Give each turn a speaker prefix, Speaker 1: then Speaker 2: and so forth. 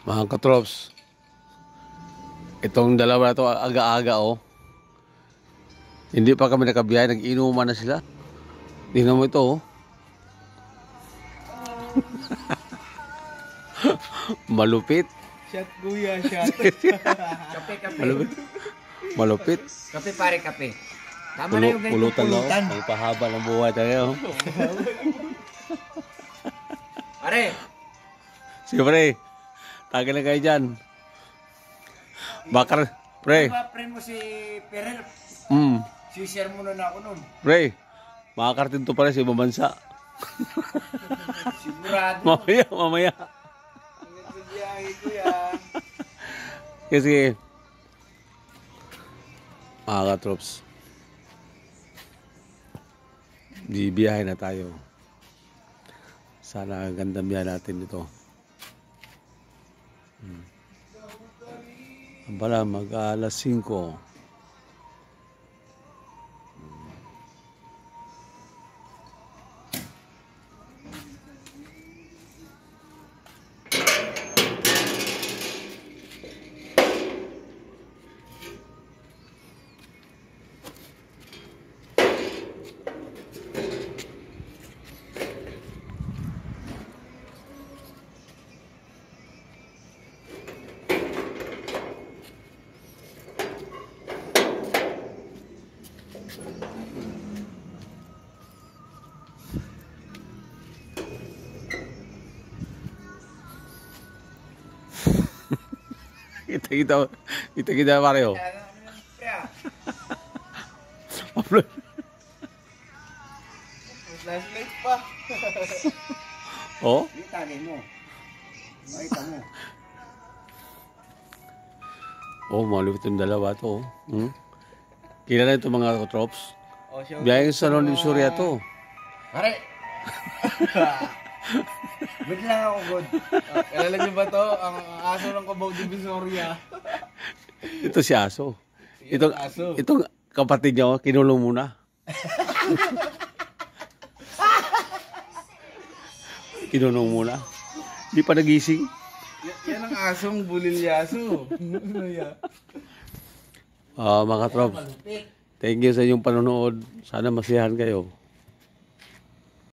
Speaker 1: Mga katrops, itong dalawa na to aga-aga oh. Hindi pa kami nakabiyahe, nag-inuman na sila. Tingnan mo ito oh. Malupit.
Speaker 2: Shot kuya, shot.
Speaker 3: Kape, kape.
Speaker 1: Malupit. Malupit.
Speaker 3: Kape pare, kape. Tama na yung ganitong pulutan.
Speaker 1: Ang pahaba ng buhay tayo.
Speaker 3: Pare.
Speaker 1: Sige pre, tagal na kayo dyan. Bakar, pre.
Speaker 3: Diba, pre mo si Perel? Si-share mo na ako nun.
Speaker 1: Pre, makakartin to pala sa ibang bansa.
Speaker 3: Sigurado.
Speaker 1: Mamaya.
Speaker 2: Ingat sa biyahe kuya.
Speaker 1: Kasi, mga katrops, bibiyahe na tayo. Sana ang gandang biyahe natin ito. Ang pala, mag-alas 5. Kita pareho.
Speaker 2: Flashlight pa.
Speaker 1: Oh?
Speaker 3: Itagay mo. Makita mo.
Speaker 1: Oh, malupit yung dalawa to. Kilala ito mga katrops. Biyayang sa Salon de Surya to.
Speaker 3: Pare. Good lang ako, good.
Speaker 2: Kilala niyo ba to? Ang aso ng Cubao Divisoria.
Speaker 1: Ito si Aso.
Speaker 2: Itong aso.
Speaker 1: Itong kapatid niya, kinulong muna. Kinulong muna. Di pa nagising.
Speaker 2: Yan ang asong bulilyaso.
Speaker 1: Mga katrops, thank you sa inyong panonood. Sana masiyahan kayo.